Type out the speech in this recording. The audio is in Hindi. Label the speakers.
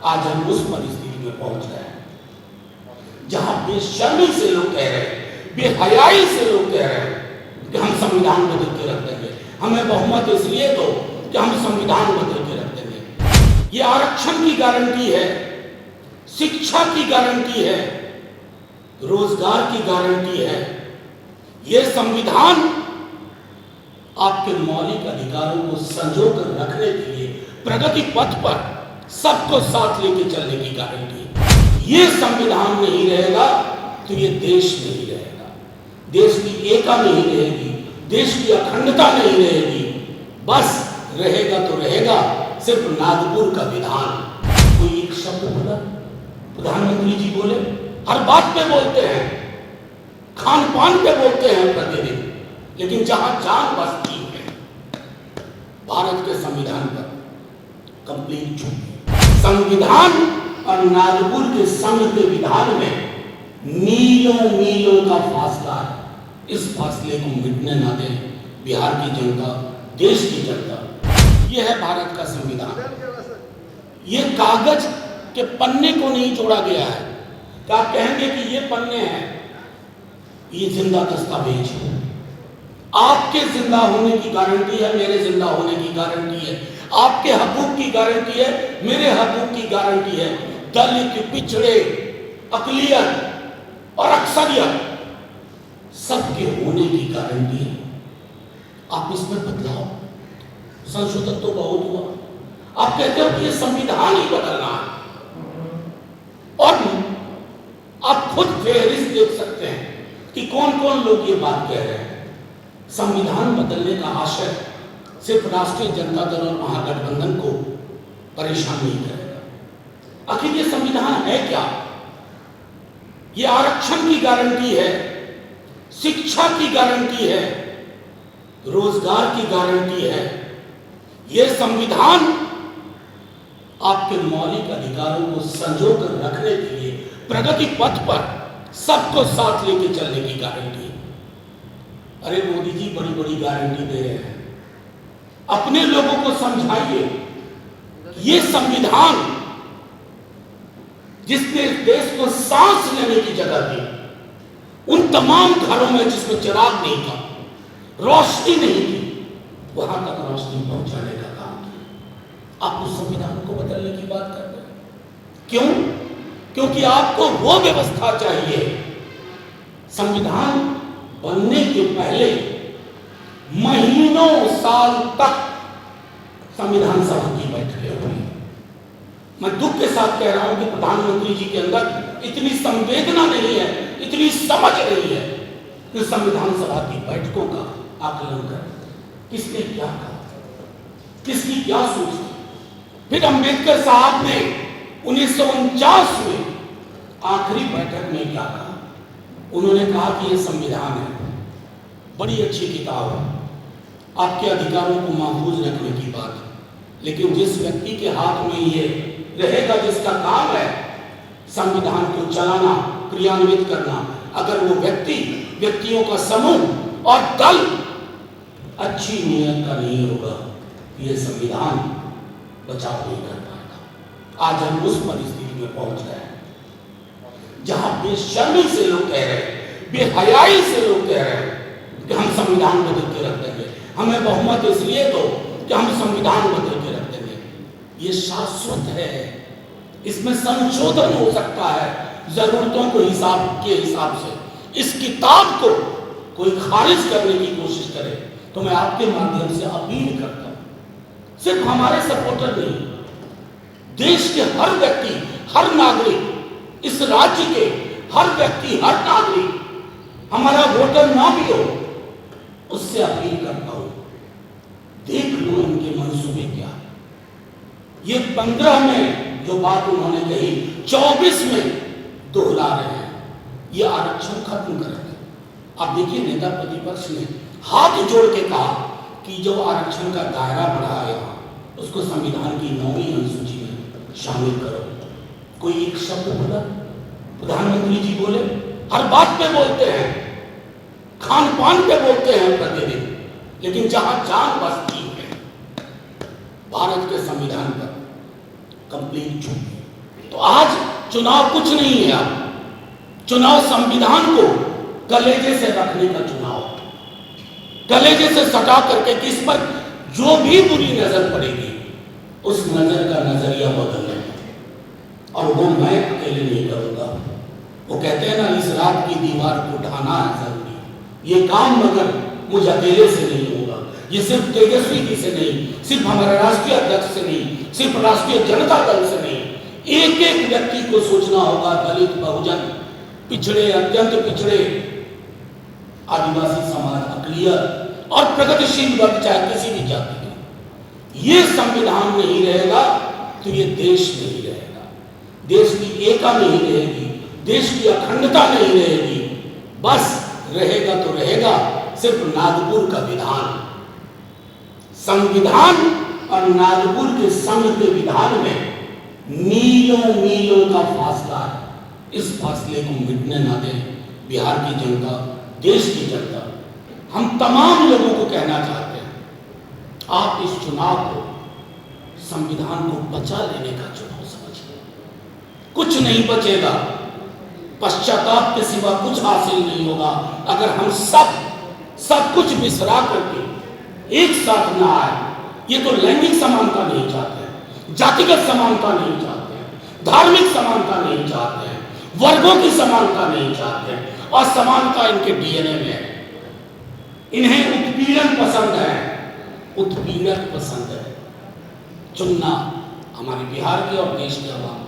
Speaker 1: आज हम उस परिस्थिति में पहुंच गए हैं जहां बेशर्मी से लोग कह रहे हैं, बेहयाई से लोग कह रहे हैं कि हम संविधान बदल के रख देंगे, हमें बहुमत इसलिए दो कि हम संविधान बदल के रख देंगे। ये आरक्षण की गारंटी है, शिक्षा की गारंटी है, रोजगार की गारंटी है। ये संविधान आपके मौलिक अधिकारों को संजो कर रखने के लिए प्रगति पथ पर सबको साथ लेके चलने की गारंटी है। ये संविधान नहीं रहेगा तो ये देश नहीं रहेगा, देश की एकता नहीं रहेगी, देश की अखंडता नहीं रहेगी। बस रहेगा तो रहेगा सिर्फ नागपुर का विधान। कोई एक शब्द बोला, प्रधानमंत्री जी बोले, हर बात पे बोलते हैं, खान पान पे बोलते हैं प्रतिदिन, लेकिन जहां जान बसती है भारत के संविधान पर कंप्लीट झूठ। संविधान और नागपुर के संघ के विधान में मीलों मीलों का फासला है। इस फासले को मिटने ना दें बिहार की जनता, देश की जनता। यह है भारत का संविधान। ये कागज के पन्ने को नहीं जोड़ा गया है कि आप कहेंगे कि ये पन्ने हैं, ये जिंदा दस्तावेज है। आपके जिंदा होने की गारंटी है, मेरे जिंदा होने की गारंटी है, आपके हकूक की गारंटी है, मेरे हकूक की गारंटी है। दलित, पिछड़े, अकलियत और अक्सरियत सबके होने की गारंटी है। आप इसमें बदलाव, संशोधन तो बहुत हुआ। आप कहते हो कि ये संविधान ही बदलना है, और आप खुद फेहरिस्त देख सकते हैं कि कौन कौन लोग ये बात कह रहे हैं। संविधान बदलने का आशय सिर्फ राष्ट्रीय जनता दल और महागठबंधन को परेशान नहीं करेगा। आखिर ये संविधान है क्या? ये आरक्षण की गारंटी है, शिक्षा की गारंटी है, रोजगार की गारंटी है। ये संविधान आपके मौलिक अधिकारों को संजो कर रखने के लिए प्रगति पथ पर सबको साथ लेके चलने की गारंटी है। अरे मोदी जी बड़ी बड़ी गारंटी दे रहे हैं, अपने लोगों को समझाइए। ये संविधान जिसने देश को सांस लेने की जगह दी, उन तमाम घरों में जिसमें चिराग नहीं था, रोशनी नहीं थी, वहां तक रोशनी पहुंचाने का काम किया। आप उस संविधान को बदलने की बात करते हैं। क्यों? क्योंकि आपको वो व्यवस्था चाहिए। संविधान बनने के पहले महीनों साल तक संविधान सभा की बैठकें हुई। मैं दुख के साथ कह रहा हूं कि प्रधानमंत्री जी के अंदर इतनी संवेदना नहीं है, इतनी समझ नहीं है कि संविधान सभा की बैठकों का आकलन करें। किसने क्या कहा, किसकी क्या सोच थी। फिर अंबेडकर साहब ने 1949 में आखिरी बैठक में क्या कहा? उन्होंने कहा कि यह संविधान है, बड़ी अच्छी किताब है, आपके अधिकारों को महफूज रखने की बात है, लेकिन जिस व्यक्ति के हाथ में ये रहेगा, जिसका काम है संविधान को चलाना, क्रियान्वित करना, अगर वो व्यक्तियों का समूह और दल अच्छी नीयत का नहीं होगा, ये संविधान बचाव नहीं कर पाएगा। आज हम उस परिस्थिति में पहुंच गए हैं जहां बेशर्मी से लोग कह रहे हैं, बेहयाई से लोग कह रहे हैं कि हम संविधान बदल के रख देंगे, हमें बहुमत इसलिए दो कि हम संविधान बदल के रख देंगे। ये शाश्वत है, इसमें संशोधन हो सकता है जरूरतों को के हिसाब से। इस किताब को कोई खारिज करने की कोशिश करे तो मैं आपके माध्यम से अपील करता हूं, सिर्फ हमारे सपोर्टर नहीं, देश के हर व्यक्ति, हर नागरिक, इस राज्य के हर व्यक्ति, हर नागरिक, हमारा वोटर ना भी हो, उससे अपील करता हूं, देख लो इनके मंसूबे क्या। ये 15 में जो बात उन्होंने कही, 24 में दोहरा रहे हैं। ये आरक्षण खत्म करेंगे। आप देखिए, नेता प्रतिपक्ष ने हाथ जोड़ के कहा कि जो आरक्षण का दायरा बढ़ा है उसको संविधान की 9वीं अनुसूची में शामिल करो। कोई एक शब्द बोला, प्रधानमंत्री जी बोले, हर बात पे बोलते हैं, खान पान पे बोलते हैं प्रतिदिन, लेकिन जहां जान बसती है भारत के संविधान पर कंप्लीट झूठ। तो आज चुनाव कुछ नहीं है। अब चुनाव संविधान को कलेजे से रखने का चुनाव, कलेजे से सटा करके कि इस पर जो भी बुरी नजर पड़ेगी उस नजर का नजरिया बदलना। और वो मैं अकेले नहीं करूंगा। वो कहते हैं ना, इस रात की दीवार को उठाना है जरूरी। ये काम मगर मुझ अकेले से नहीं होगा। ये सिर्फ तेजस्वी जी से नहीं, सिर्फ हमारे राष्ट्रीय अध्यक्ष से नहीं, सिर्फ राष्ट्रीय जनता दल से नहीं, एक एक व्यक्ति को सोचना होगा। दलित, बहुजन, पिछड़े, अत्यंत पिछड़े, आदिवासी समाज, अकलियत और प्रगतिशील वर्ग, चाहे किसी भी जाति का, ये संविधान नहीं रहेगा तो ये देश नहीं रहेगा। देश की एकता नहीं रहेगी, देश की अखंडता नहीं रहेगी। बस रहेगा तो रहेगा सिर्फ नागपुर का विधान। संविधान और नागपुर के संघ के विधान में मीलों मीलों का फासला है। इस फासले को मिटने ना दें बिहार की जनता, देश की जनता। हम तमाम लोगों को कहना चाहते हैं, आप इस चुनाव को संविधान को बचा लेने का चुनाव समझिए। कुछ नहीं बचेगा, पश्चाताप के सिवा कुछ हासिल नहीं होगा अगर हम सब कुछ बिसरा करके एक साथ ना आए। ये तो लैंगिक समानता नहीं चाहते हैं, जातिगत समानता नहीं चाहते हैं, धार्मिक समानता नहीं चाहते हैं, वर्गों की समानता नहीं चाहते हैं, और समानता इनके डीएनए में है। इन्हें उत्पीड़न पसंद है, उत्पीड़न पसंद है। चुनना हमारे बिहार के और देश के आवाम